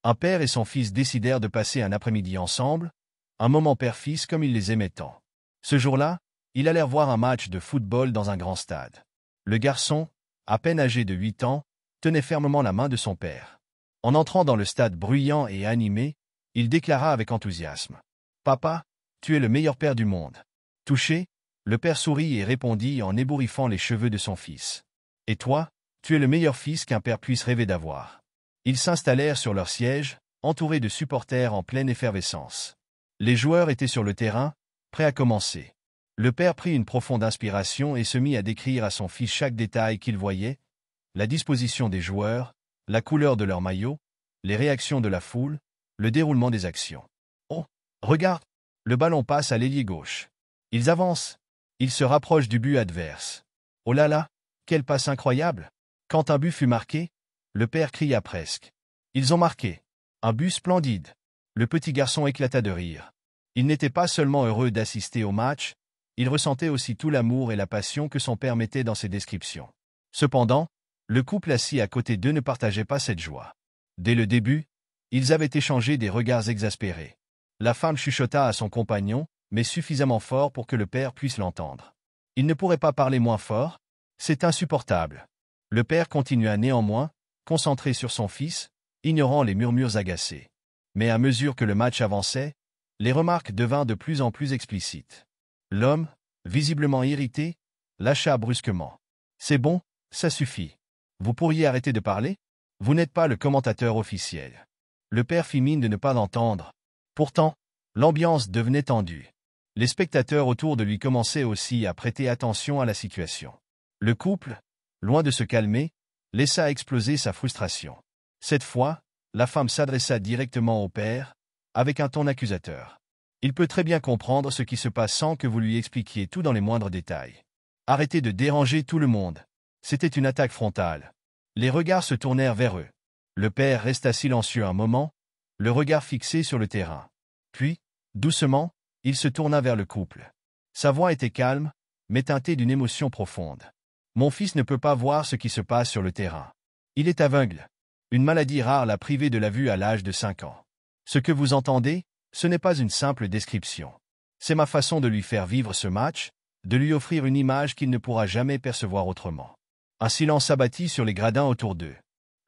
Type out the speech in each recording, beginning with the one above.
Un père et son fils décidèrent de passer un après-midi ensemble, un moment père-fils comme ils les aimaient tant. Ce jour-là, ils allèrent voir un match de football dans un grand stade. Le garçon, à peine âgé de 8 ans, tenait fermement la main de son père. En entrant dans le stade bruyant et animé, il déclara avec enthousiasme. « Papa, tu es le meilleur père du monde. » Touché, le père sourit et répondit en ébouriffant les cheveux de son fils. « Et toi, tu es le meilleur fils qu'un père puisse rêver d'avoir. » Ils s'installèrent sur leur siège, entourés de supporters en pleine effervescence. Les joueurs étaient sur le terrain, prêts à commencer. Le père prit une profonde inspiration et se mit à décrire à son fils chaque détail qu'il voyait, la disposition des joueurs, la couleur de leur maillot, les réactions de la foule, le déroulement des actions. « Oh, regarde, le ballon passe à l'ailier gauche. Ils avancent. Ils se rapprochent du but adverse. Oh là là, quelle passe incroyable !» Quand un but fut marqué, le père cria presque. « Ils ont marqué. Un but splendide. » Le petit garçon éclata de rire. Il n'était pas seulement heureux d'assister au match, il ressentait aussi tout l'amour et la passion que son père mettait dans ses descriptions. Cependant, le couple assis à côté d'eux ne partageait pas cette joie. Dès le début, ils avaient échangé des regards exaspérés. La femme chuchota à son compagnon, mais suffisamment fort pour que le père puisse l'entendre. « Il ne pourrait pas parler moins fort? C'est insupportable. » Le père continua néanmoins, concentré sur son fils, ignorant les murmures agacés. Mais à mesure que le match avançait, les remarques devinrent de plus en plus explicites. L'homme, visiblement irrité, lâcha brusquement. « C'est bon, ça suffit. Vous pourriez arrêter de parler? Vous n'êtes pas le commentateur officiel. » Le père fit mine de ne pas l'entendre. Pourtant, l'ambiance devenait tendue. Les spectateurs autour de lui commençaient aussi à prêter attention à la situation. Le couple, loin de se calmer, laissa exploser sa frustration. Cette fois, la femme s'adressa directement au père, avec un ton accusateur. « Il peut très bien comprendre ce qui se passe sans que vous lui expliquiez tout dans les moindres détails. Arrêtez de déranger tout le monde. » C'était une attaque frontale. Les regards se tournèrent vers eux. Le père resta silencieux un moment, le regard fixé sur le terrain. Puis, doucement, il se tourna vers le couple. Sa voix était calme, mais teintée d'une émotion profonde. « Mon fils ne peut pas voir ce qui se passe sur le terrain. Il est aveugle. Une maladie rare l'a privé de la vue à l'âge de 5 ans. Ce que vous entendez, ce n'est pas une simple description. C'est ma façon de lui faire vivre ce match, de lui offrir une image qu'il ne pourra jamais percevoir autrement. » Un silence s'abattit sur les gradins autour d'eux.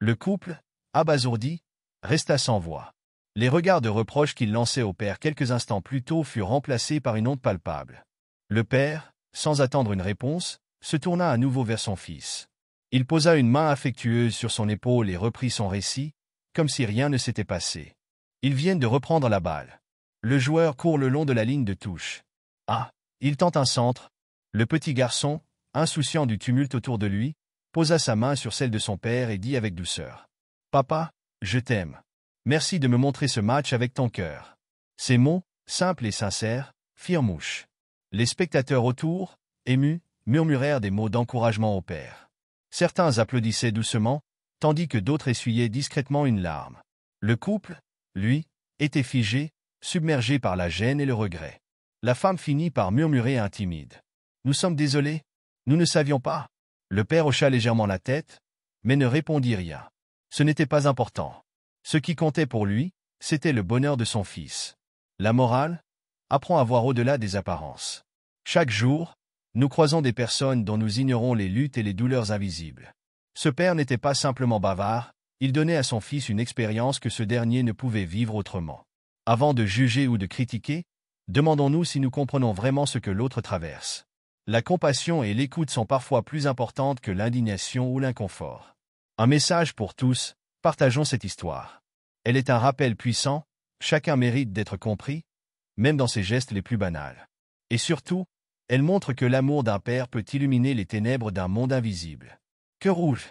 Le couple, abasourdi, resta sans voix. Les regards de reproche qu'il lançait au père quelques instants plus tôt furent remplacés par une honte palpable. Le père, sans attendre une réponse, se tourna à nouveau vers son fils. Il posa une main affectueuse sur son épaule et reprit son récit, comme si rien ne s'était passé. Ils viennent de reprendre la balle. Le joueur court le long de la ligne de touche. Ah, il tente un centre. Le petit garçon, insouciant du tumulte autour de lui, posa sa main sur celle de son père et dit avec douceur. « Papa, je t'aime. Merci de me montrer ce match avec ton cœur. » Ces mots, simples et sincères, firent mouche. Les spectateurs autour, émus, murmurèrent des mots d'encouragement au père. Certains applaudissaient doucement, tandis que d'autres essuyaient discrètement une larme. Le couple, lui, était figé, submergé par la gêne et le regret. La femme finit par murmurer intimide. « Nous sommes désolés. Nous ne savions pas. » Le père hocha légèrement la tête, mais ne répondit rien. Ce n'était pas important. Ce qui comptait pour lui, c'était le bonheur de son fils. La morale? Apprends à voir au-delà des apparences. Chaque jour, nous croisons des personnes dont nous ignorons les luttes et les douleurs invisibles. Ce père n'était pas simplement bavard, il donnait à son fils une expérience que ce dernier ne pouvait vivre autrement. Avant de juger ou de critiquer, demandons-nous si nous comprenons vraiment ce que l'autre traverse. La compassion et l'écoute sont parfois plus importantes que l'indignation ou l'inconfort. Un message pour tous, partageons cette histoire. Elle est un rappel puissant, chacun mérite d'être compris, même dans ses gestes les plus banals. Et surtout, elle montre que l'amour d'un père peut illuminer les ténèbres d'un monde invisible. Cœur rouge.